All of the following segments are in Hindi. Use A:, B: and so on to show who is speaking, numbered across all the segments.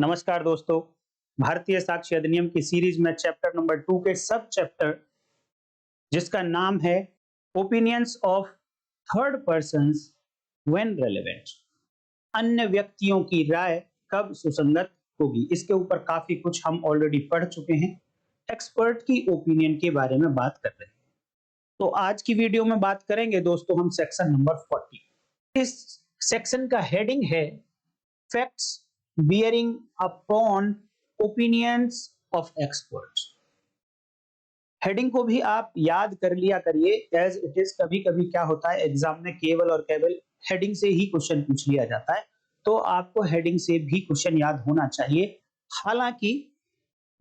A: नमस्कार दोस्तों। भारतीय साक्ष्य अधिनियम की सीरीज में चैप्टर नंबर 2 के सब चैप्टर जिसका नाम है opinions of third persons when relevant, अन्य व्यक्तियों की राय कब सुसंगत होगी, इसके ऊपर काफी कुछ हम ऑलरेडी पढ़ चुके हैं। एक्सपर्ट की ओपिनियन के बारे में बात कर रहे हैं। तो आज की वीडियो में बात करेंगे दोस्तों हम सेक्शन नंबर 40। इस सेक्शन का हेडिंग है facts bearing upon opinions of experts। Heading को भी आप याद कर लिया करिए एज इट इज। कभी कभी क्या होता है एग्जाम में केवल और केवल हेडिंग से ही क्वेश्चन पूछ लिया जाता है, तो आपको हेडिंग से भी क्वेश्चन याद होना चाहिए। हालांकि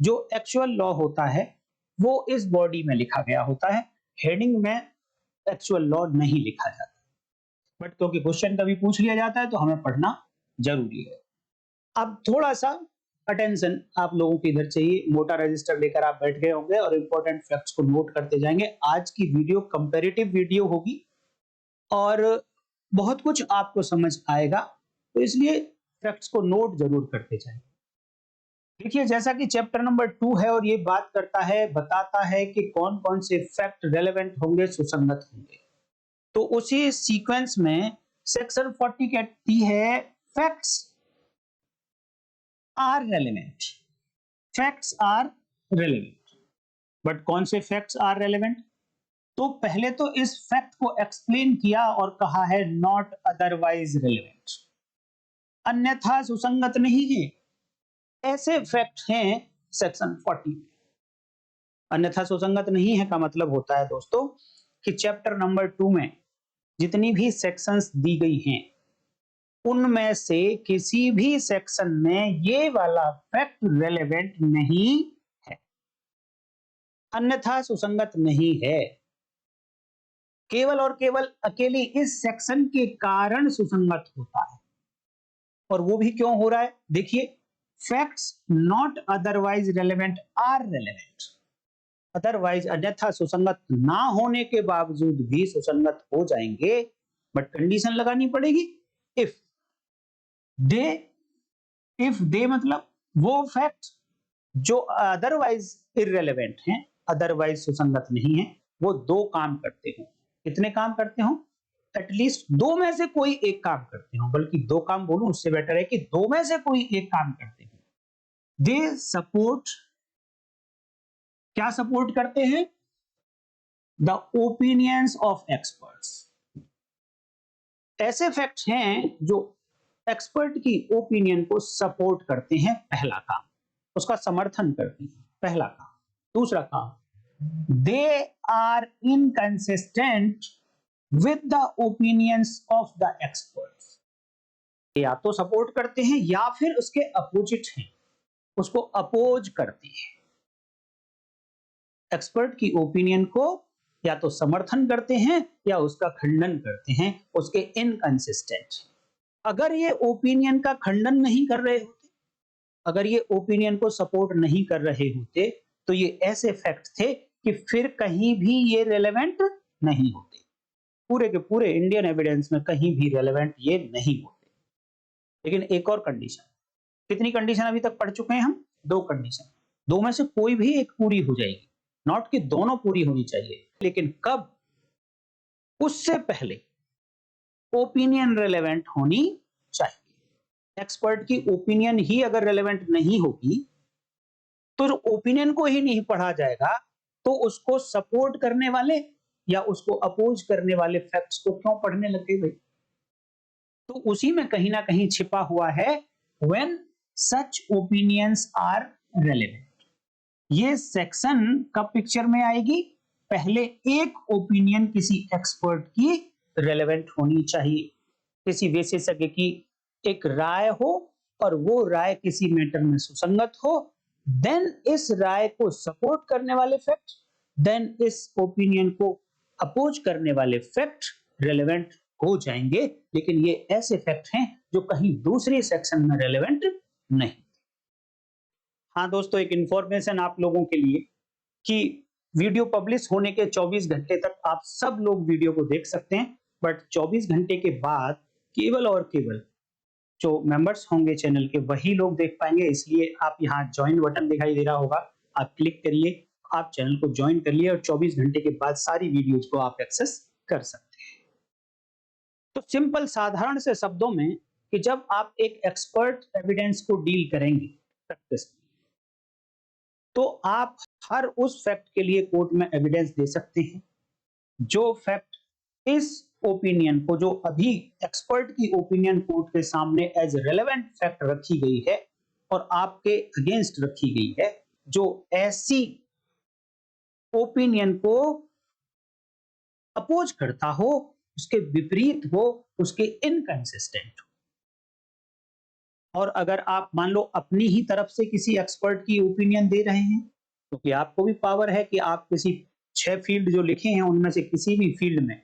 A: जो एक्चुअल लॉ होता है वो इस बॉडी में लिखा गया होता है, हेडिंग में एक्चुअल लॉ नहीं लिखा जाता, बट क्योंकि क्वेश्चन कभी पूछ लिया जाता है तो हमें पढ़ना जरूरी है। अब थोड़ा सा अटेंशन आप लोगों की इधर चाहिए। मोटा रजिस्टर लेकर आप बैठ गए होंगे और इंपॉर्टेंट फैक्ट्स को नोट करते जाएंगे। आज की वीडियो कंपैरेटिव वीडियो होगी और बहुत कुछ आपको समझ आएगा, तो इसलिए फैक्ट्स को नोट जरूर करते जाएंगे। देखिए, जैसा कि चैप्टर नंबर 2 है और ये बात करता है, बताता है कि कौन कौन से फैक्ट रेलेवेंट होंगे, सुसंगत होंगे। तो उसी सीक्वेंस में सेक्शन 40 कहती है facts are relevant. Facts are relevant, but कौन से फैक्ट्स आर रेलेवेंट? तो पहले तो इस फैक्ट को एक्सप्लेन किया और कहा है नॉट अदरवाइज रेलेवेंट, अन्यथा सुसंगत नहीं है। ऐसे फैक्ट हैं सेक्शन 40 में। अन्यथा सुसंगत नहीं है का मतलब होता है दोस्तों कि चैप्टर नंबर 2 में जितनी भी सेक्शंस दी गई हैं उनमें से किसी भी सेक्शन में ये वाला फैक्ट रेलेवेंट नहीं है, अन्यथा सुसंगत नहीं है। केवल और केवल अकेली इस सेक्शन के कारण सुसंगत होता है। और वो भी क्यों हो रहा है? देखिए, facts not otherwise relevant are relevant. Otherwise अन्यथा सुसंगत ना होने के बावजूद भी सुसंगत हो जाएंगे, बट कंडीशन लगानी पड़ेगी। इफ दे मतलब वो फैक्ट जो अदरवाइज इररेलेवेंट हैं, अदरवाइज सुसंगत नहीं है, वो दो काम करते हो। कितने काम करते हो? एटलीस्ट दो में से कोई एक काम करते हो, बल्कि दो काम बोलूं उससे बेटर है कि दो में से कोई एक काम करते हो। दे सपोर्ट, क्या सपोर्ट करते हैं? The opinions of experts. ऐसे फैक्ट्स हैं जो एक्सपर्ट की ओपिनियन को सपोर्ट करते हैं, पहला काम, उसका समर्थन करते हैं, पहला काम। दूसरा काम, they are inconsistent with the opinions of the experts. या तो सपोर्ट करते हैं या फिर उसके अपोजिट हैं, उसको अपोज करते हैं। एक्सपर्ट की ओपिनियन को या तो समर्थन करते हैं या उसका खंडन करते हैं, उसके इनकंसिस्टेंट। अगर ये ओपिनियन का खंडन नहीं कर रहे होते, अगर ये ओपिनियन को सपोर्ट नहीं कर रहे होते, तो ये ऐसे फैक्ट थे कि फिर कहीं भी ये रेलेवेंट नहीं होते। पूरे के पूरे इंडियन एविडेंस में कहीं भी रेलेवेंट ये नहीं होते। लेकिन एक और कंडीशन, कितनी कंडीशन अभी तक पढ़ चुके हैं हम? दो कंडीशन। दो में से कोई भी एक पूरी हो जाएगी, नॉट कि दोनों पूरी होनी चाहिए। लेकिन कब? उससे पहले ओपिनियन रेलेवेंट होनी चाहिए। एक्सपर्ट की ओपिनियन ही अगर रेलेवेंट नहीं होगी तो ओपिनियन को ही नहीं पढ़ा जाएगा, तो उसको सपोर्ट करने वाले या उसको अपोज करने वाले फैक्ट्स को क्यों पढ़ने लगे भाई? तो उसी में कहीं ना कहीं छिपा हुआ है when such opinions are relevant. ये सेक्शन कब पिक्चर में आएगी? पहले एक ओपिनियन किसी एक्सपर्ट की रेलेवेंट होनी चाहिए, किसी विशेषज्ञ की एक राय हो और वो राय किसी मैटर में सुसंगत हो, देन इस राय को सपोर्ट करने वाले फैक्ट, देन इस ओपिनियन को अपोज करने वाले फैक्ट रेलेवेंट हो जाएंगे। लेकिन ये ऐसे फैक्ट हैं जो कहीं दूसरे सेक्शन में रेलेवेंट नहीं। हाँ दोस्तों, एक इंफॉर्मेशन आप लोगों के लिए कि वीडियो पब्लिश होने के 24 घंटे तक आप सब लोग वीडियो को देख सकते हैं, बट 24 घंटे के बाद केवल और केवल जो मेंबर्स होंगे चैनल के वही लोग देख पाएंगे, इसलिए आप यहाँ ज्वाइन बटन दिखाई दे रहा होगा, आप क्लिक करिए, आप चैनल को ज्वाइन कर लिए और 24 घंटे के बाद सारी वीडियोज को आप एक्सेस कर सकते हैं। तो सिंपल साधारण से शब्दों में कि जब आप एक एक्सपर्ट एविडेंस को डील करेंगे प्रैक्टिस में, तो आप हर उस फैक्ट के लिए कोर्ट में एविडेंस दे सकते हैं जो फैक्ट इस ओपिनियन को, जो अभी एक्सपर्ट की ओपिनियन कोर्ट के सामने एज रेलेवेंट फैक्ट रखी गई है और आपके अगेंस्ट रखी गई है, जो ऐसी ओपिनियन को अपोज करता हो, उसके विपरीत हो, उसके इनकंसिस्टेंट हो। और अगर आप मान लो अपनी ही तरफ से किसी एक्सपर्ट की ओपिनियन दे रहे हैं, क्योंकि आपको भी पावर है कि आप किसी 6 फील्ड जो लिखे हैं उनमें से किसी भी फील्ड में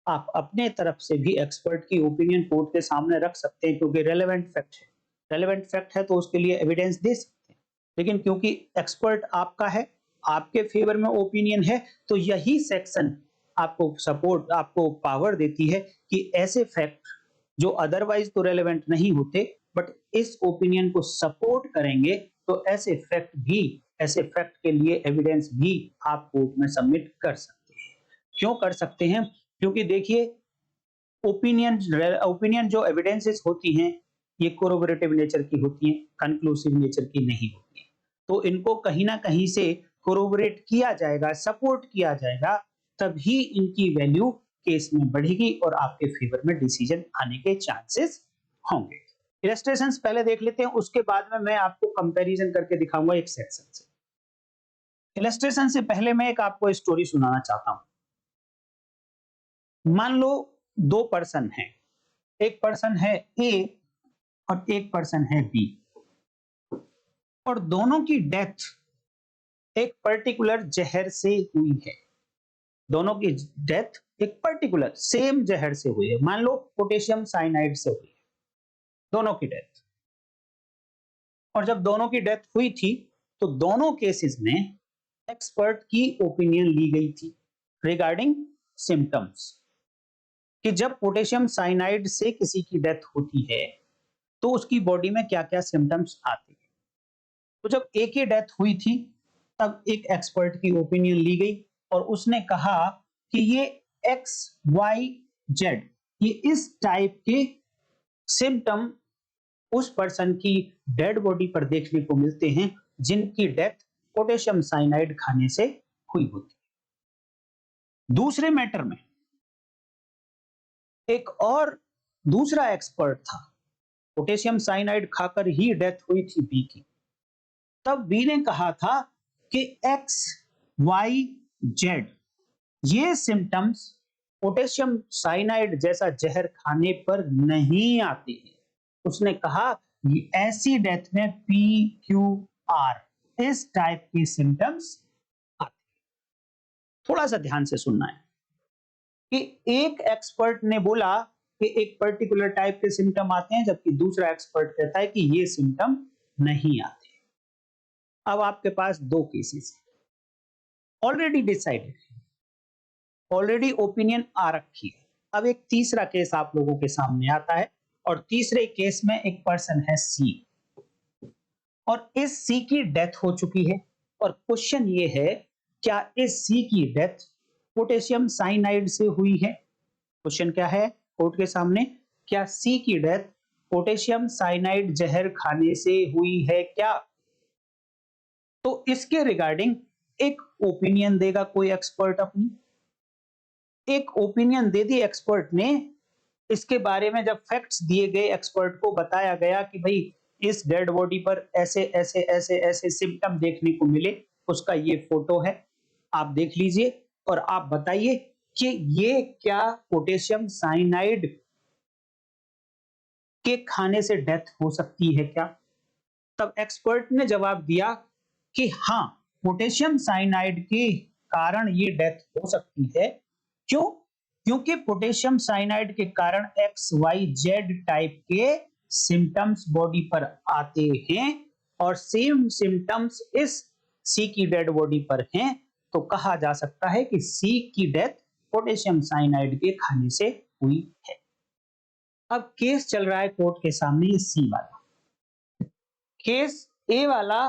A: आप अपने तरफ से भी एक्सपर्ट की ओपिनियन कोर्ट के सामने रख सकते हैं, क्योंकि रेलेवेंट फैक्ट है। रेलेवेंट फैक्ट है तो उसके लिए एविडेंस दे सकते हैं। लेकिन क्योंकि एक्सपर्ट आपका है, आपके फेवर में ओपिनियन है, तो यही सेक्शन आपको सपोर्ट, आपको पावर देती है कि ऐसे फैक्ट जो अदरवाइज तो रेलेवेंट नहीं होते बट इस ओपिनियन को सपोर्ट करेंगे, तो ऐसे फैक्ट भी, ऐसे फैक्ट के लिए एविडेंस भी आप कोर्ट में सबमिट कर सकते हैं। क्यों कर सकते हैं? क्योंकि देखिए, ओपिनियन जो एविडेंसेस होती हैं, ये कोरोबोरेटिव नेचर की होती हैं, कंक्लूसिव नेचर की नहीं होती हैं। तो इनको कहीं ना कहीं से कोरोबोरेट किया जाएगा, सपोर्ट किया जाएगा, तभी इनकी वैल्यू केस में बढ़ेगी और आपके फेवर में डिसीजन आने के चांसेस होंगे। इलस्ट्रेशंस पहले देख लेते हैं, उसके बाद में मैं आपको कंपैरिजन करके दिखाऊंगा एक सेक्शन से। इलस्ट्रेशन से पहले मैं एक आपको स्टोरी सुनाना चाहता हूं। मान लो 2 पर्सन हैं, एक पर्सन है ए और एक पर्सन है बी, और दोनों की डेथ एक पर्टिकुलर जहर से हुई है। दोनों की डेथ एक पर्टिकुलर सेम जहर से हुई है, मान लो पोटेशियम साइनाइड से हुई है दोनों की डेथ। और जब दोनों की डेथ हुई थी तो दोनों केसेस में एक्सपर्ट की ओपिनियन ली गई थी रिगार्डिंग सिम्टम्स, कि जब पोटेशियम साइनाइड से किसी की डेथ होती है तो उसकी बॉडी में क्या क्या सिम्टम्स आते हैं। तो जब ए की डेथ हुई थी तब एक एक्सपर्ट की ओपिनियन ली गई और उसने कहा कि ये एक्स वाई जेड, ये इस टाइप के सिम्टम उस पर्सन की डेड बॉडी पर देखने को मिलते हैं जिनकी डेथ पोटेशियम साइनाइड खाने से हुई होती है। दूसरे मैटर में एक और दूसरा एक्सपर्ट था, पोटेशियम साइनाइड खाकर ही डेथ हुई थी बी की। तब बी ने कहा था कि एक्स वाई जेड ये सिम्टम्स पोटेशियम साइनाइड जैसा जहर खाने पर नहीं आते हैं। उसने कहा ये ऐसी डेथ में पी क्यू आर इस टाइप के सिम्टम्स आते हैं। थोड़ा सा ध्यान से सुनना है कि एक एक्सपर्ट ने बोला कि एक पर्टिकुलर टाइप के सिम्टम आते हैं, जबकि दूसरा एक्सपर्ट कहता है कि ये सिम्टम नहीं आते। अब आपके पास 2 cases already decided, already opinion आ रखी है। अब एक तीसरा केस आप लोगों के सामने आता है और तीसरे केस में एक पर्सन है सी और इस सी की डेथ हो चुकी है। और क्वेश्चन ये है, क्या इस सी की डेथ पोटेशियम साइनाइड से हुई है? क्वेश्चन क्या है कोर्ट के सामने, क्या सी की डेथ पोटेशियम साइनाइड जहर खाने से हुई है क्या? तो इसके रिगार्डिंग एक ओपिनियन देगा कोई एक्सपर्ट, अपनी एक ओपिनियन दे दी एक्सपर्ट ने। इसके बारे में जब फैक्ट्स दिए गए, एक्सपर्ट को बताया गया कि भाई इस डेड बॉडी पर ऐसे ऐसे ऐसे ऐसे सिम्टम देखने को मिले, उसका ये फोटो है, आप देख लीजिए और आप बताइए कि ये क्या पोटेशियम साइनाइड के खाने से डेथ हो सकती है क्या? तब एक्सपर्ट ने जवाब दिया कि हाँ, पोटेशियम साइनाइड के कारण ये डेथ हो सकती है। क्यों? क्योंकि पोटेशियम साइनाइड के कारण एक्स वाई जेड टाइप के सिम्टम्स बॉडी पर आते हैं और सेम सिम्टम्स इस सी की डेड बॉडी पर हैं, तो कहा जा सकता है कि सी की डेथ पोटेशियम साइनाइड के खाने से हुई है। अब केस चल रहा है कोर्ट के सामने ये सी वाला केस, ए वाला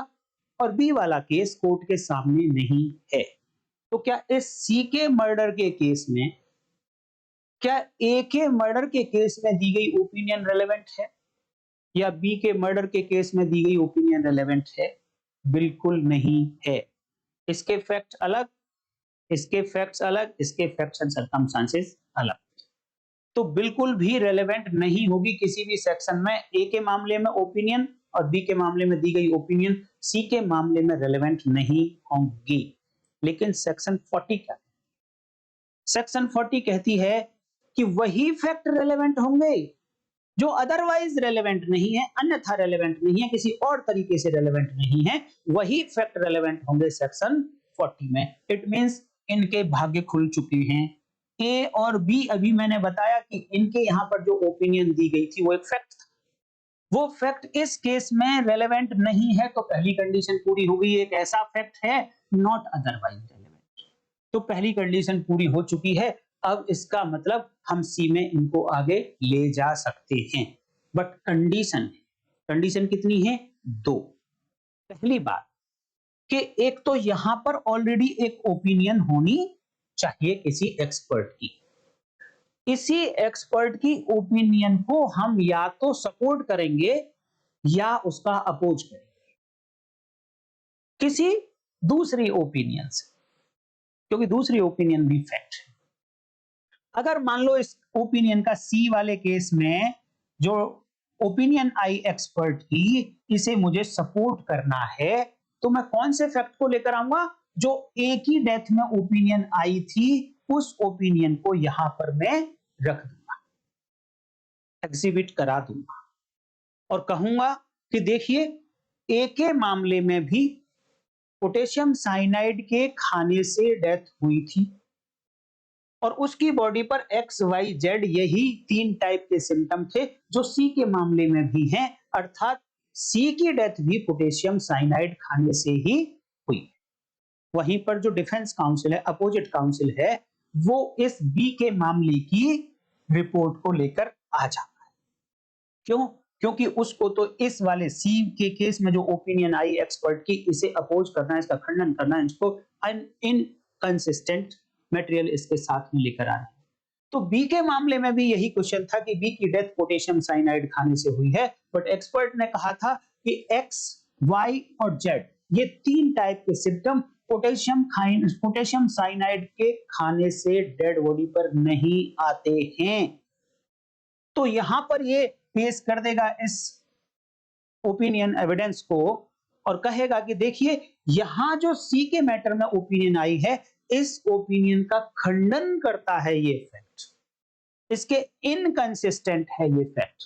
A: और बी वाला केस कोर्ट के सामने नहीं है। तो क्या इस सी के मर्डर के केस में, क्या ए के मर्डर के केस में दी गई ओपिनियन रेलेवेंट है या बी के मर्डर के केस में दी गई ओपिनियन रेलेवेंट है? बिल्कुल नहीं है। इसके फैक्ट अलग, इसके फैक्ट्स अलग, इसके फैक्ट्स एंड सर्कमस्टेंसेस अलग। तो बिल्कुल भी रेलेवेंट नहीं होगी किसी भी सेक्शन में। ए के मामले में ओपिनियन और बी के मामले में दी गई ओपिनियन सी के मामले में रेलेवेंट नहीं होंगी। लेकिन सेक्शन 40 क्या, सेक्शन 40 कहती है कि वही फैक्ट रेलेवेंट होंगे जो अदरवाइज रेलेवेंट नहीं है, अन्यथा रेलेवेंट नहीं है, किसी और तरीके से रेलेवेंट नहीं है, वही फैक्ट रेलेवेंट होंगे सेक्शन 40 में। इट मींस इनके भाग्य खुल चुके हैं। ए और बी, अभी मैंने बताया कि इनके यहां पर जो ओपिनियन दी गई थी वो एक फैक्ट था, वो फैक्ट इस केस में रेलेवेंट नहीं है, तो पहली कंडीशन पूरी हो गई। एक ऐसा फैक्ट है नॉट अदरवाइज रेलेवेंट, तो पहली कंडीशन पूरी हो चुकी है। अब इसका मतलब हम सी में इनको आगे ले जा सकते हैं। बट कंडीशन, कंडीशन कितनी है? 2। पहली बात कि एक तो यहां पर ऑलरेडी एक ओपिनियन होनी चाहिए किसी एक्सपर्ट की। इसी एक्सपर्ट की ओपिनियन को हम या तो सपोर्ट करेंगे या उसका अपोज करेंगे किसी दूसरी ओपिनियन से, क्योंकि दूसरी ओपिनियन भी फैक्ट है। अगर मान लो इस ओपिनियन का सी वाले केस में जो ओपिनियन आई एक्सपर्ट की, इसे मुझे सपोर्ट करना है, तो मैं कौन से फैक्ट को लेकर आऊंगा? जो ए की डेथ में ओपिनियन आई थी, उस ओपिनियन को यहां पर मैं रख दूंगा, एग्जिबिट करा दूंगा और कहूंगा कि देखिए ए के मामले में भी पोटेशियम साइनाइड के खाने से डेथ हुई थी और उसकी बॉडी पर XYZ यही 3 टाइप के सिम्टम थे जो सी के मामले में भी हैं, अर्थात सी की डेथ भी पोटेशियम साइनाइड खाने से ही हुई। वहीं पर जो डिफेंस काउंसिल है, अपोजिट काउंसिल है, वो इस बी के मामले की रिपोर्ट को लेकर आ जाता है। क्यों? क्योंकि उसको तो इस वाले सी के केस में जो ओपिनियन आई एक्सपर्ट की, इसे अपोज करना है, इसका खंडन करना है, इसको इनकंसिस्टेंट मटेरियल इसके साथ में लेकर आना है। तो बी के मामले में भी यही क्वेश्चन था कि बी की डेथ पोटेशियम साइनाइड खाने से हुई है, बट एक्सपर्ट ने कहा था कि एक्स, वाई और जेड ये 3 टाइप के सिम्टम पोटेशियम साइनाइड के खाने से डेड बॉडी पर नहीं आते हैं। तो यहां पर ये पेश कर देगा इस ओपिनियन एविडेंस को और कहेगा कि देखिए यहां जो सी के मैटर में ओपिनियन आई है, इस ओपिनियन का खंडन करता है ये फैक्ट, इसके इनकंसिस्टेंट है ये फैक्ट,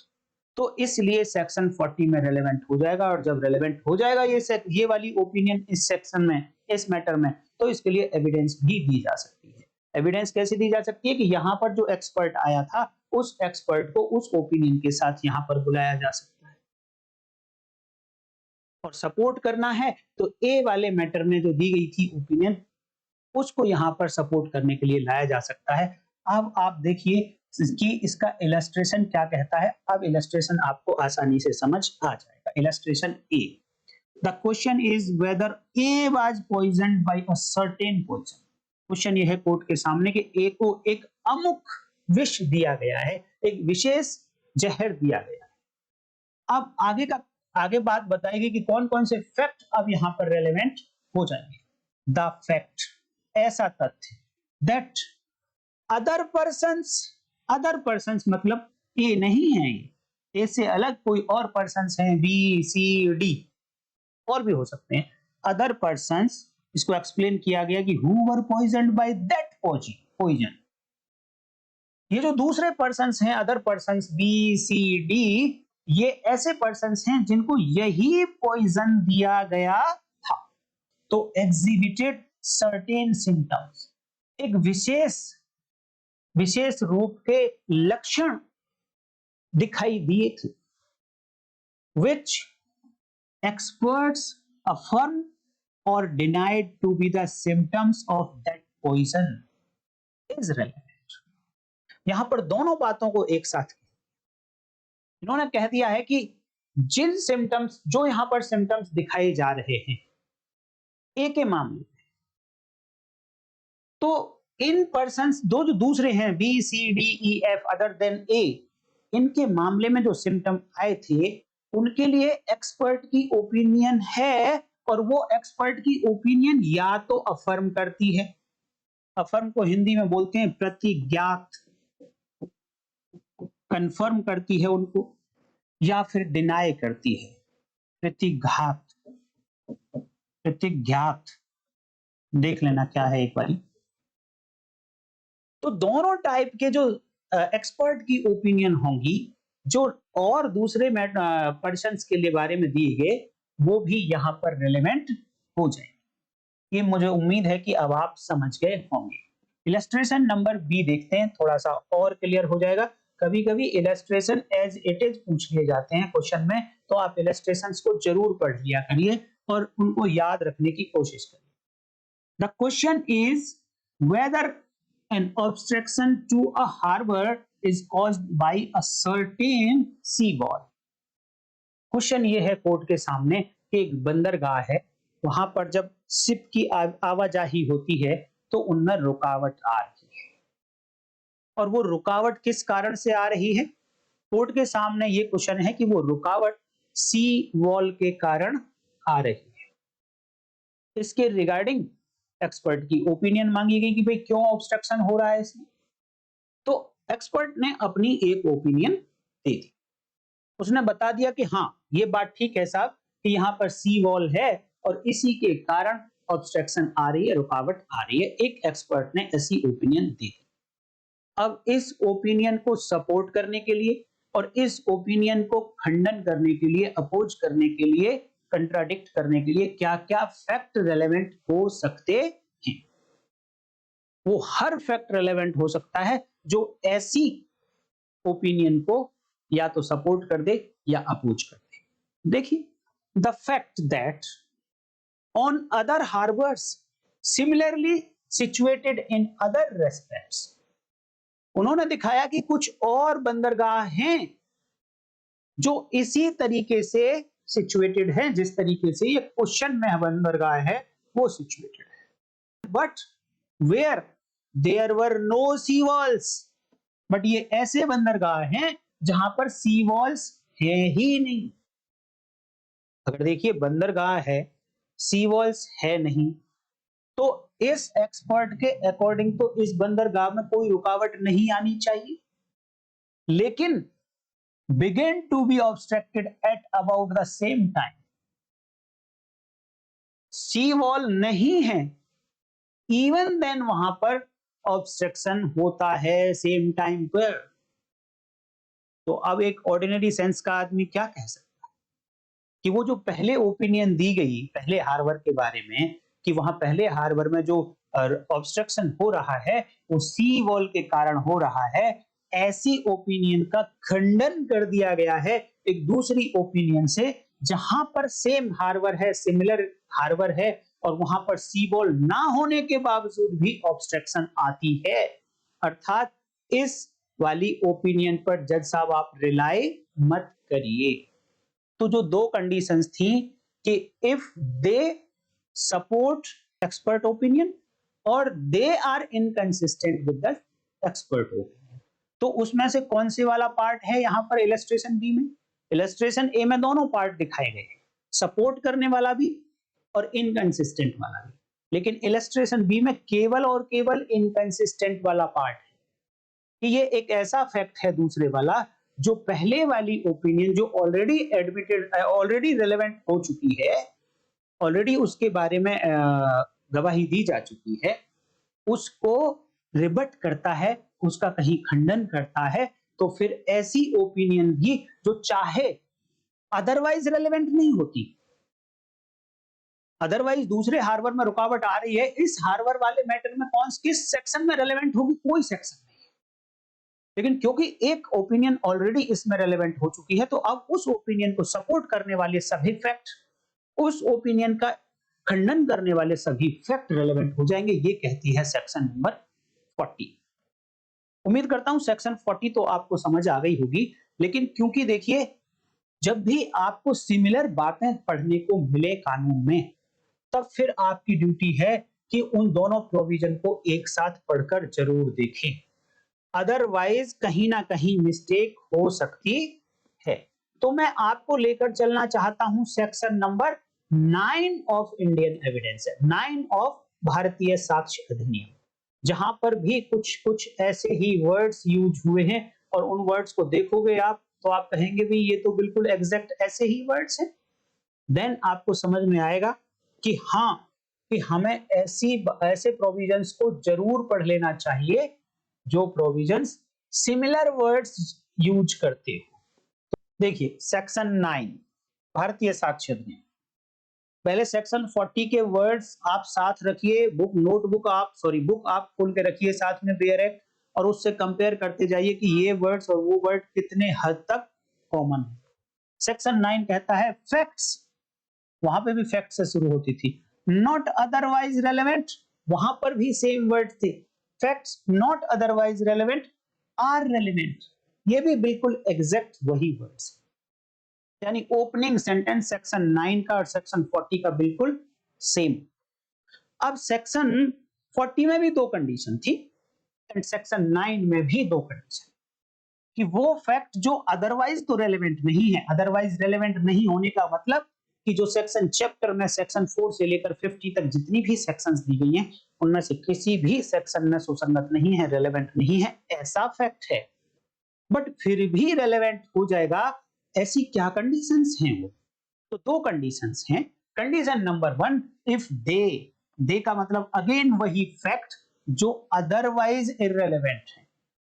A: तो इसलिए सेक्शन 40 में रेलेवेंट हो जाएगा। और जब रेलेवेंट हो जाएगा ये वाली ओपिनियन इस सेक्शन में, इस मैटर में, तो इसके लिए एविडेंस भी दी जा सकती है। एविडेंस कैसे दी जा सकती है? कि यहां पर जो एक्सपर्ट आया था, उस एक्सपर्ट को उस ओपिनियन के साथ यहां पर बुलाया जा सकता है और सपोर्ट करना है तो ए वाले मैटर में जो दी गई थी ओपिनियन, उसको यहां पर सपोर्ट करने के लिए लाया जा सकता है। अब आप देखिए कि इसका इलस्ट्रेशन क्या कहता है। अब इलस्ट्रेशन आपको आसानी से समझ आ जाएगा। Illustration a, the question is whether A was poisoned by a certain poison. Question ये है कोर्ट के सामने कि ए को एक अमुक विष दिया गया है, एक विशेष जहर दिया गया है। अब आगे बात बताएगी कि कौन कौन से फैक्ट अब यहां पर रेलेवेंट हो जाएंगे। द फैक्ट, ऐसा तथ्य, दैट अदर पर्सन्स मतलब ए नहीं है, ए से अलग कोई और पर्सन्स हैं, बी सी डी और भी हो सकते हैं। अदर पर्सन्स, इसको एक्सप्लेन किया गया कि who were poisoned by that poison. ये जो दूसरे पर्सन्स हैं, other persons B C D, ये ऐसे पर्सन्स हैं जिनको यही पॉइजन दिया गया था। तो एग्जिबिटेड सर्टेन सिम्टम्स, एक विशेष रूप के लक्षण दिखाई दिए थे, which experts affirm or denied to be the symptoms of that poison is relevant। यहां पर दोनों बातों को एक साथ इन्होंने कह दिया है कि जिन सिम्टम्स, जो यहां पर सिम्टम्स दिखाए जा रहे हैं ए के मामले में, तो इन पर्सन्स दो जो दूसरे हैं B C D E F other than A, इनके मामले में जो सिम्टम आए थे उनके लिए एक्सपर्ट की ओपिनियन है, और वो एक्सपर्ट की ओपिनियन या तो अफर्म करती है, अफर्म को हिंदी में बोलते हैं प्रतिज्ञात, कंफर्म करती है उनको, या फिर डिनाई करती है, प्रतिघात, प्रतिज्ञात, देख लेना क्या है एक बारी। तो दोनों टाइप के जो एक्सपर्ट की ओपिनियन होंगी, जो और दूसरे पर्सन्स के लिए बारे में दिए गए, वो भी यहाँ पर रिलेवेंट हो जाएंगे। ये मुझे उम्मीद है कि अब आप समझ गए होंगे। इलस्ट्रेशन नंबर बी देखते हैं, थोड़ा सा और क्लियर हो जाएगा। कभी कभी इलस्ट्रेशन एज इट इज पूछ लिए जाते हैं क्वेश्चन में, तो आप इलस्ट्रेशंस को जरूर पढ़ लिया करिए और उनको याद रखने की कोशिश करिए। The question is weather an obstruction to a harbor is caused by a certain sea wall. Question ये है कोर्ट के सामने कि एक बंदरगाह है, वहां पर जब शिप की आवाजाही होती है तो उनमें रुकावट आ रही है, और वो रुकावट किस कारण से आ रही है? कोर्ट के सामने ये क्वेश्चन है कि वो रुकावट सी वॉल के कारण आ रही है। इसके रिगार्डिंग एक्सपर्ट की ओपिनियन मांगी गई कि भाई क्यों ऑब्स्ट्रक्शन हो रहा है इसमें। तो एक्सपर्ट ने अपनी एक ओपिनियन दे दी, उसने बता दिया कि हाँ ये बात ठीक है साहब कि यहाँ पर सी वॉल है और इसी के कारण ऑब्स्ट्रक्शन आ रही है, रुकावट आ रही है। एक एक्सपर्ट ने ऐसी ओपिनियन दी। अब इस ओपिनियन को सपोर्ट करने के लिए और इस ओपिनियन को खंडन करने के लिए, अपोज करने के लिए, कंट्राडिक्ट करने के लिए क्या क्या फैक्ट रेलेवेंट हो सकते हैं? वो हर फैक्ट रेलेवेंट हो सकता है जो ऐसी ओपिनियन को या तो सपोर्ट कर दे या अपोज कर दे। देखिए, the fact that on other harbours similarly situated in other respects, उन्होंने दिखाया कि कुछ और बंदरगाह हैं जो इसी तरीके से सिचुएटेड है जिस तरीके से ये क्वेश्चन में बंदरगाह है वो सिचुएटेड है, but where there were no sea walls, but ये ऐसे बंदरगाह हैं जहां पर सी वॉल्स है ही नहीं। अगर देखिए बंदरगाह है, सी वॉल्स है नहीं, तो इस एक्सपर्ट के अकॉर्डिंग तो इस बंदरगाह में कोई रुकावट नहीं आनी चाहिए, लेकिन begin to be obstructed at about the same time. Sea wall नहीं है, इवन देन वहां पर ऑब्स्ट्रक्शन होता है सेम टाइम पर। तो अब एक ऑर्डिनरी सेंस का आदमी क्या कह सकता है कि वो जो पहले ओपिनियन दी गई पहले हार्बर के बारे में, कि वहां पहले हार्बर में जो ऑब्स्ट्रक्शन हो रहा है वो सी वॉल के कारण हो रहा है, ऐसी ओपिनियन का खंडन कर दिया गया है एक दूसरी ओपिनियन से जहां पर सेम हार्बर है, सिमिलर हार्बर है, और वहां पर सी वॉल ना होने के बावजूद भी ऑब्स्ट्रक्शन आती है। अर्थात इस वाली ओपिनियन पर जज साहब आप रिलाई मत करिए। तो जो दो कंडीशंस थी कि if they support expert opinion और they are inconsistent with the expert opinion, तो उसमें से कौन से वाला पार्ट है यहां पर इलस्ट्रेशन बी में? इलस्ट्रेशन ए में दोनों पार्ट दिखाए गए, सपोर्ट करने वाला भी और इनकंसिस्टेंट वाला भी, लेकिन इलस्ट्रेशन बी में केवल और केवल इनकंसिस्टेंट वाला पार्ट है कि ये एक ऐसा फैक्ट है दूसरे वाला जो पहले वाली ओपिनियन जो ऑलरेडी एडमिटेड, ऑलरेडी रिलेवेंट हो चुकी है, ऑलरेडी उसके बारे में गवाही दी जा चुकी है, उसको रिबट करता है, उसका कहीं खंडन करता है। तो फिर ऐसी ओपिनियन भी जो चाहे अदरवाइज रेलेवेंट नहीं होती, अदरवाइज दूसरे हार्बर में रुकावट आ रही है, इस हार्बर वाले मैटर में कौन किस सेक्शन में रेलेवेंट होगी? कोई सेक्शन नहीं है, लेकिन क्योंकि एक ओपिनियन ऑलरेडी इसमें रेलेवेंट हो चुकी है, तो अब उस ओपिनियन को सपोर्ट करने वाले सभी फैक्ट, उस ओपिनियन का खंडन करने वाले सभी फैक्ट रेलेवेंट हो जाएंगे। ये कहती है सेक्शन नंबर 40। उम्मीद करता हूं सेक्शन 40 तो आपको समझ आ गई होगी लेकिन क्योंकि देखिए जब भी आपको सिमिलर बातें पढ़ने को मिले कानून में, तब फिर आपकी ड्यूटी है कि उन दोनों प्रोविजन को एक साथ पढ़कर जरूर देखें। अदरवाइज कहीं ना कहीं मिस्टेक हो सकती है। तो मैं आपको लेकर चलना चाहता हूं section number 9 of Indian evidence, 9 of भारतीय साक्ष्य अधिनियम, जहां पर भी कुछ कुछ ऐसे ही वर्ड्स यूज हुए हैं और उन वर्ड्स को देखोगे आप तो आप कहेंगे भी ये तो बिल्कुल एग्जैक्ट ऐसे ही वर्ड्स हैं। देन आपको समझ में आएगा कि हाँ, कि हमें ऐसे प्रोविजंस को जरूर पढ़ लेना चाहिए जो प्रोविजंस सिमिलर वर्ड्स यूज करते हो। देखिए सेक्शन 9 भारतीय साक्ष्य अधिनियम, पहले सेक्शन 40 के वर्ड्स आप साथ रखिए, बुक आप खोल के रखिए साथ में बेयर एक्ट, और उससे कंपेयर करते जाइए कि ये वर्ड्स और वो वर्ड कितने हद तक कॉमन है। सेक्शन 9 कहता है फैक्ट्स, वहां पे भी फैक्ट से शुरू होती थी। नॉट अदरवाइज रेलेवेंट, वहां पर भी सेम वर्ड थे। Facts not otherwise relevant are relevant, ये भी बिल्कुल एग्जैक्ट वही वर्ड्स, यानी ओपनिंग सेंटेंस सेक्शन 9 का और सेक्शन 40 का बिल्कुल सेम। अब सेक्शन 40 में भी दो कंडीशन थी एंड सेक्शन 9 में भी दो कंडीशन, कि वो फैक्ट जो अदरवाइज तो रेलेवेंट नहीं है। अदरवाइज रेलेवेंट नहीं होने का मतलब कि जो सेक्शन चैप्टर में सेक्शन 4 से लेकर 50 तक जितनी भी सेक्शंस दी गई हैं उनमें से किसी भी सेक्शन में सुसंगत नहीं है, रेलेवेंट नहीं है, ऐसा फैक्ट है, बट फिर भी रेलेवेंट हो जाएगा। ऐसी क्या कंडीशंस हैं वो? तो दो कंडीशंस हैं। कंडीशन नंबर 1, इफ दे का मतलब अगेन वही फैक्ट जो अदरवाइज इररेलेवेंट है,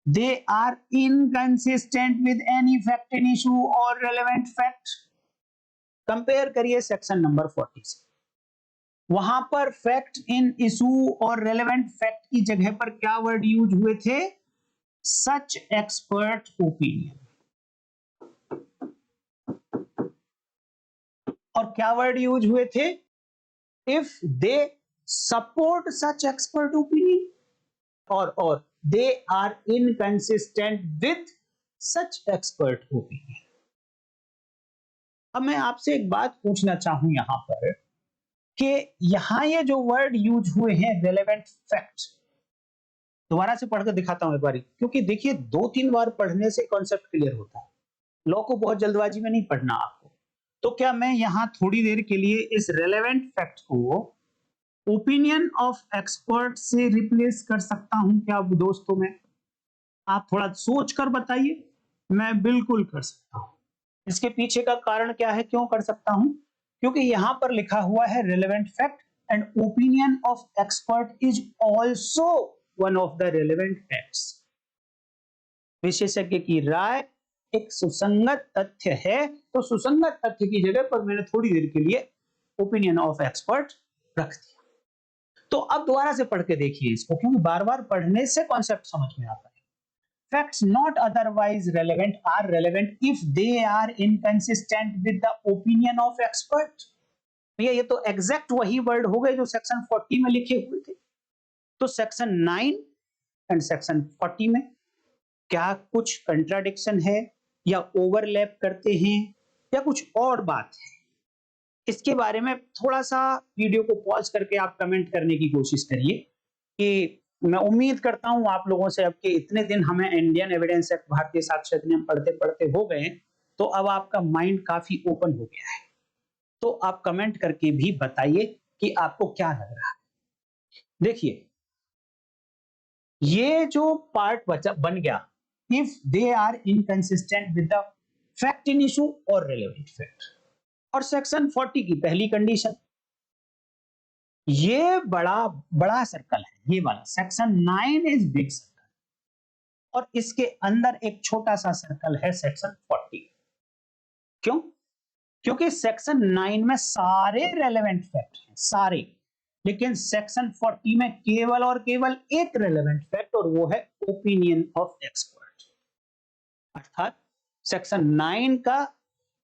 A: they are inconsistent with any fact in issue और रेलेवेंट फैक्ट। कंपेयर करिए सेक्शन नंबर 40 से, वहां पर फैक्ट इन इशू और रेलेवेंट फैक्ट की जगह पर क्या वर्ड यूज हुए थे? Such expert opinion. और क्या वर्ड यूज हुए थे? If they support such expert opinion और they are inconsistent with such expert opinion. अब मैं आपसे एक बात पूछना चाहूं यहां पर कि यहां ये जो वर्ड यूज हुए हैं रेलेवेंट फैक्ट, दोबारा से पढ़कर दिखाता हूं एक बारी, क्योंकि देखिए 2-3 बार पढ़ने से कॉन्सेप्ट क्लियर होता है। लॉ को बहुत जल्दबाजी में नहीं पढ़ना आपको। तो क्या मैं यहां थोड़ी देर के लिए इस रेलेवेंट फैक्ट को ओपिनियन ऑफ एक्सपर्ट से रिप्लेस कर सकता हूं क्या दोस्तों? में आप थोड़ा सोच कर बताइए। मैं बिल्कुल कर सकता हूं। इसके पीछे का कारण क्या है, क्यों कर सकता हूं? क्योंकि यहां पर लिखा हुआ है relevant fact and opinion of expert is also one of the relevant facts. विशेषज्ञ की राय एक सुसंगत तथ्य है, तो सुसंगत तथ्य की जगह पर मैंने थोड़ी देर के लिए ओपिनियन ऑफ एक्सपर्ट रख दिया। तो अब दोबारा से पढ़ के देखिए इसको, क्योंकि बार बार पढ़ने से कॉन्सेप्ट समझ में आता है। Facts not otherwise relevant are relevant if they are inconsistent with the opinion of expert। भैया ये तो एग्जैक्ट वही वर्ड हो गए जो सेक्शन 40 में लिखे हुए थे। तो सेक्शन 9 एंड सेक्शन 40 में क्या कुछ कंट्राडिक्शन है या ओवरलैप करते हैं या कुछ और बात है? इसके बारे में थोड़ा सा वीडियो को पॉज करके आप कमेंट करने की कोशिश करिए। कि मैं उम्मीद करता हूं आप लोगों से, अब के इतने दिन हमें इंडियन एविडेंस एक्ट भारतीय साक्ष्य अधिनियम पढ़ते पढ़ते हो गए, तो अब आपका माइंड काफी ओपन हो गया है। तो आप कमेंट करके भी बताइए कि आपको क्या लग रहा है। देखिए ये जो पार्ट बन गया, if they are inconsistent with the fact in issue और रेलेवेंट फैक्ट, और सेक्शन 40 की पहली कंडीशन, ये बड़ा बड़ा सर्कल है, ये वाला सेक्शन 9 इज बिग सर्कल, और इसके अंदर एक छोटा सा सर्कल है सेक्शन 40। क्यों? क्योंकि सेक्शन 9 में सारे रेलेवेंट फैक्ट हैं, सारे, लेकिन सेक्शन 40 में केवल और केवल एक रेलेवेंट फैक्ट, और वो है ओपिनियन ऑफ एक्सपर्ट। अर्थात सेक्शन 9 का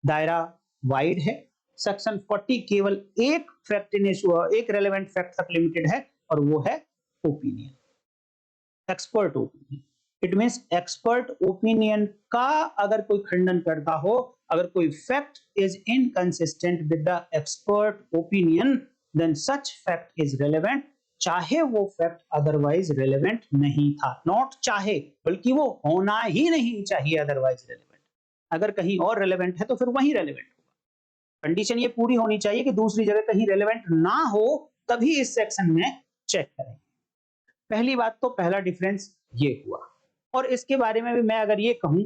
A: दायरा वाइड है, सेक्शन 40 केवल एक फैक्ट इन इशू, एक रेलेवेंट फैक्ट तक लिमिटेड है, और वो है opinion, expert opinion. It means expert opinion का अगर कोई खंडन करता हो, अगर कोई fact is inconsistent with the expert opinion, then such fact is relevant, चाहे वो फैक्ट अदरवाइज रेलेवेंट नहीं था। नॉट चाहे, बल्कि वो होना ही नहीं चाहिए अदरवाइज रेलेवेंट। अगर कहीं और रेलेवेंट है तो फिर वही रेलेवेंट होगा। कंडीशन ये पूरी होनी चाहिए कि दूसरी जगह कहीं रेलेवेंट ना हो, तभी इस सेक्शन में चेक करेंगे। पहली बात तो पहला डिफरेंस ये हुआ। और इसके बारे में भी मैं अगर ये कहूं,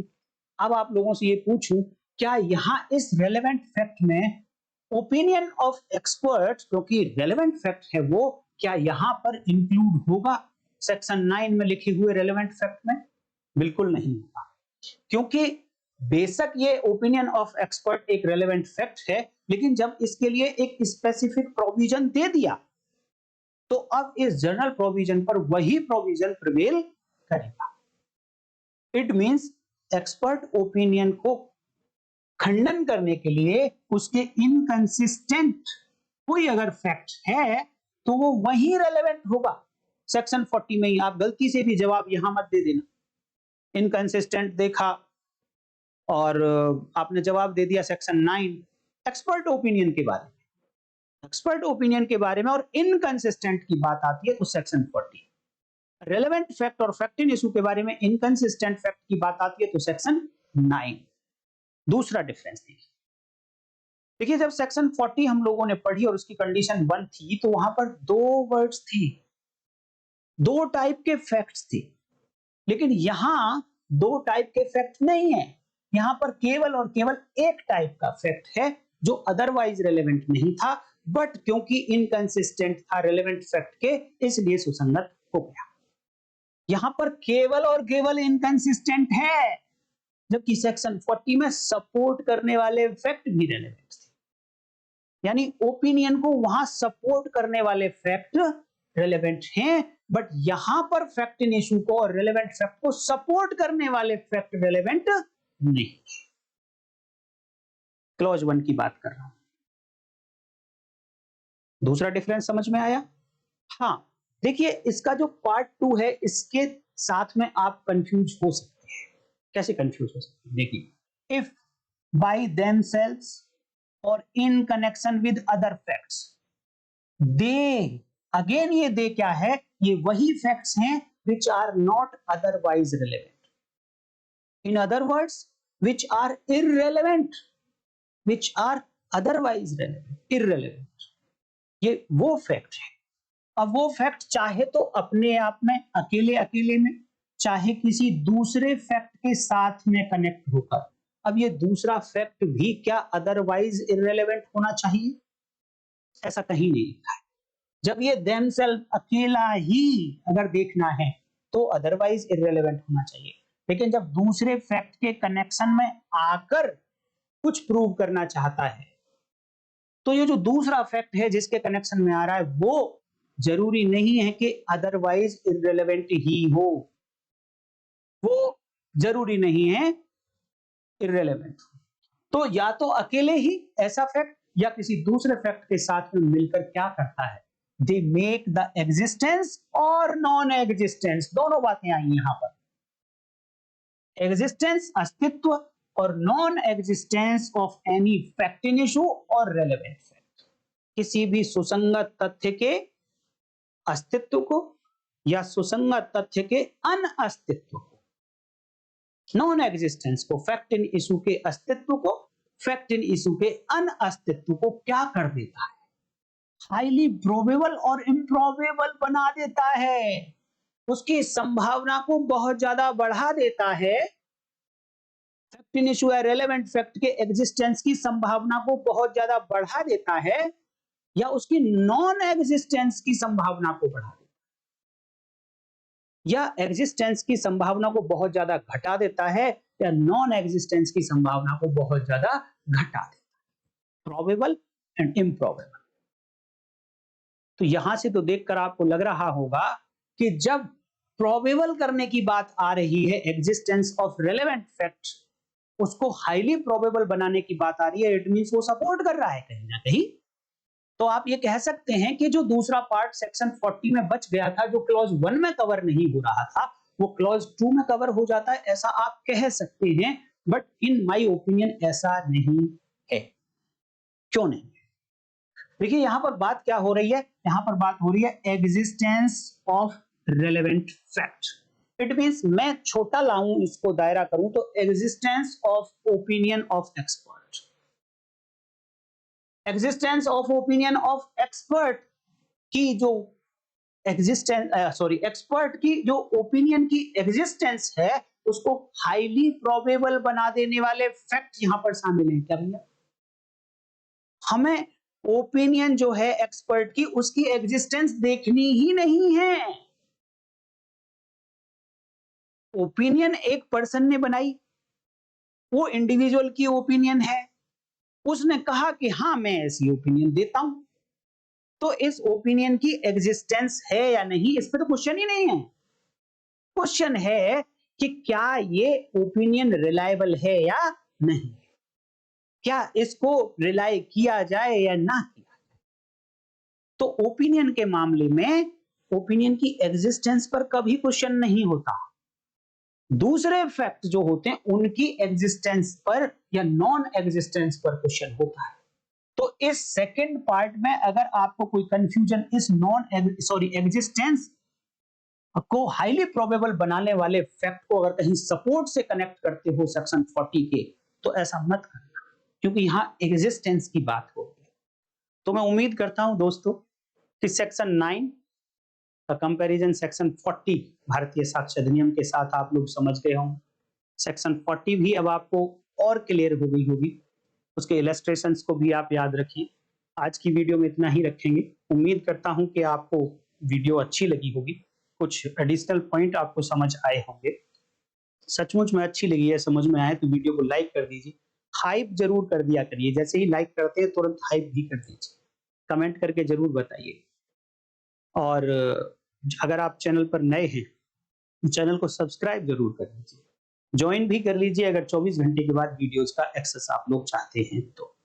A: अब आप लोगों से ये पूछूं, क्या यहां इस रेलेवेंट फैक्ट में ओपिनियन ऑफ एक्सपर्ट, क्योंकि रेलेवेंट फैक्ट है वो, क्या यहां पर इंक्लूड होगा सेक्शन 9 में लिखे हुए रेलेवेंट फैक्ट में? बिल्कुल नहीं होगा, क्योंकि बेशक ये ओपिनियन ऑफ एक्सपर्ट एक रेलेवेंट फैक्ट है, लेकिन जब इसके लिए एक स्पेसिफिक प्रोविजन दे दिया, तो अब इस जनरल प्रोविजन पर वही प्रोविजन प्रिवेल करेगा। इट मींस एक्सपर्ट ओपिनियन को खंडन करने के लिए उसके इनकंसिस्टेंट कोई अगर फैक्ट है तो वो वही रेलेवेंट होगा। सेक्शन 40 में ही आप गलती से भी जवाब यहां मत दे देना, इनकंसिस्टेंट देखा और आपने जवाब दे दिया सेक्शन 9 एक्सपर्ट ओपिनियन के बारे में। एक्सपर्ट ओपिनियन के बारे में और इनकंसिस्टेंट की बात आती है तो सेक्शन 40। रेलेवेंट फैक्ट और फैक्ट इन इशू के बारे में इनकंसिस्टेंट फैक्ट की बात आती है तो सेक्शन 9। दूसरा डिफरेंस देखिए, देखिए जब सेक्शन 40 हम लोगों ने पढ़ी और उसकी कंडीशन 1 थी, तो वहां पर दो वर्ड्स थे, दो टाइप के फैक्ट्स थे। लेकिन यहां दो टाइप के फैक्ट नहीं है, यहां पर केवल और केवल एक टाइप का फैक्ट है जो अदरवाइज रेलेवेंट नहीं था, बट क्योंकि इनकंसिस्टेंट था रेलेवेंट फैक्ट के, इसलिए सुसंगत हो गया। यहां पर केवल और केवल इनकंसिस्टेंट है, जबकि सेक्शन 40 में सपोर्ट करने वाले फैक्ट भी रेलेवेंट थे। यानी ओपिनियन को वहां सपोर्ट करने वाले फैक्ट रेलेवेंट हैं, बट यहां पर फैक्ट इन इशू को और रेलेवेंट फैक्ट को सपोर्ट करने वाले फैक्ट रेलेवेंट नहीं। क्लॉज 1 की बात कर रहा हूं। दूसरा डिफरेंस समझ में आया? हाँ, देखिए इसका जो पार्ट 2 है, इसके साथ में आप कंफ्यूज हो सकते हैं। कैसे कंफ्यूज हो सकते हैं? देखिए, इफ बाय देमसेल्व्स और in connection with other facts, they, again ये दे क्या है? ये वही फैक्ट्स हैं which are not otherwise relevant. In other words, which are irrelevant, which are otherwise relevant, irrelevant. ये वो फैक्ट है। अब वो फैक्ट चाहे तो अपने आप में अकेले अकेले में, चाहे किसी दूसरे फैक्ट के साथ में कनेक्ट होकर। अब ये दूसरा फैक्ट भी क्या अदरवाइज इररेलेवेंट होना चाहिए? ऐसा कहीं नहीं लिखा है। जब ये देमसेल्फ अकेला ही अगर देखना है तो अदरवाइज इररेलेवेंट होना चाहिए, लेकिन जब दूसरे फैक्ट के कनेक्शन में आकर कुछ प्रूव करना चाहता है, तो ये जो दूसरा फैक्ट है जिसके कनेक्शन में आ रहा है, वो जरूरी नहीं है कि अदरवाइज इररेलेवेंट ही हो, वो जरूरी नहीं है इररेलेवेंट। तो या तो अकेले ही ऐसा फैक्ट या किसी दूसरे फैक्ट के साथ में मिलकर क्या करता है, दे मेक द एग्जिस्टेंस और नॉन एग्जिस्टेंस, दोनों बातें आई यहां पर। एग्जिस्टेंस अस्तित्व और non existence of any fact in issue और रेलेवेंट फैक्ट, किसी भी सुसंगत तथ्य के अस्तित्व को या सुसंगत तथ्य के अनअस्तित्व को। नॉन एग्जिस्टेंस को, फैक्ट इन इशू के अस्तित्व को, फैक्ट इन इशू के अनअस्तित्व को क्या कर देता है? हाईली प्रोबेबल और इम्प्रोबेबल बना देता है, उसकी संभावना को बहुत ज्यादा बढ़ा देता है। फैक्ट इन इशू या रेलेवेंट फैक्ट के एग्जिस्टेंस की संभावना को बहुत ज्यादा बढ़ा देता है, या उसकी नॉन एग्जिस्टेंस की संभावना को बढ़ा देता है, या एग्जिस्टेंस की संभावना को बहुत ज्यादा घटा देता है, या नॉन एग्जिस्टेंस की संभावना को बहुत ज्यादा घटा देता है। Probable and improbable. तो यहां से तो देखकर आपको लग रहा होगा कि जब प्रोबेबल करने की बात आ रही है, एग्जिस्टेंस ऑफ रेलेवेंट फैक्ट, उसको हाईली प्रोबेबल बनाने की बात आ रही है, इट मींस वो सपोर्ट कर रहा है कहीं ना कहीं। तो आप ये कह सकते हैं कि जो दूसरा पार्ट सेक्शन 40 में बच गया था, जो क्लॉज 1 में कवर नहीं हो रहा था, वो क्लॉज 2 में कवर हो जाता है, ऐसा आप कह सकते हैं, बट इन माय ओपिनियन ऐसा नहीं है। क्यों नहीं? देखिए यहां पर बात क्या हो रही है, यहां पर बात हो रही है existence of relevant fact. It means मैं छोटा लाऊं, इसको दायरा करूं तो existence of opinion of expert. Existence of opinion of expert की जो एक्सपर्ट की जो ओपिनियन की एग्जिस्टेंस है, उसको हाईली प्रोबेबल बना देने वाले फैक्ट यहां पर शामिल हैं। क्या भैया? हमें ओपिनियन जो है एक्सपर्ट की, उसकी एग्जिस्टेंस देखनी ही नहीं है। ओपिनियन एक पर्सन ने बनाई, वो इंडिविजुअल की ओपिनियन है, उसने कहा कि हाँ मैं ऐसी ओपिनियन देता हूं, तो इस ओपिनियन की एग्जिस्टेंस है या नहीं, इस पे तो क्वेश्चन ही नहीं है। क्वेश्चन है कि क्या ये ओपिनियन रिलायबल है या नहीं, क्या इसको रिलाय किया जाए या ना किया जाए। तो ओपिनियन के मामले में ओपिनियन की एग्जिस्टेंस पर कभी क्वेश्चन नहीं होता। दूसरे फैक्ट जो होते हैं उनकी एग्जिस्टेंस पर या नॉन एग्जिस्टेंस पर क्वेश्चन होता है। तो इस सेकंड पार्ट में अगर आपको कोई कंफ्यूजन इस एग्जिस्टेंस को हाईली प्रोबेबल बनाने वाले फैक्ट को अगर कहीं सपोर्ट से कनेक्ट करते हो सेक्शन 40 के, तो ऐसा मत करना, क्योंकि यहां एग्जिस्टेंस की बात हो रही है। तो मैं उम्मीद करता हूं दोस्तों कि सेक्शन 9 का कंपैरिजन सेक्शन 40 भारतीय साक्ष्य अधिनियम के साथ आप लोग समझ गए होंगे। सेक्शन 40 भी अब आपको और क्लियर हो गई होगी, उसके इलस्ट्रेशंस को भी आप याद रखिए। आज की वीडियो में इतना ही रखेंगे। उम्मीद करता हूं कि आपको वीडियो अच्छी लगी होगी, कुछ एडिशनल पॉइंट आपको समझ आए होंगे। सचमुच में अच्छी लगी है, समझ में आए तो वीडियो को लाइक कर दीजिए, हाइप जरूर कर दिया करिए, जैसे ही लाइक करते हैं तुरंत हाइप भी कर दीजिए, कमेंट करके जरूर बताइए। और अगर आप चैनल पर नए हैं, चैनल को सब्सक्राइब जरूर कर लीजिए, ज्वाइन भी कर लीजिए अगर 24 घंटे के बाद वीडियोस का एक्सेस आप लोग चाहते हैं तो।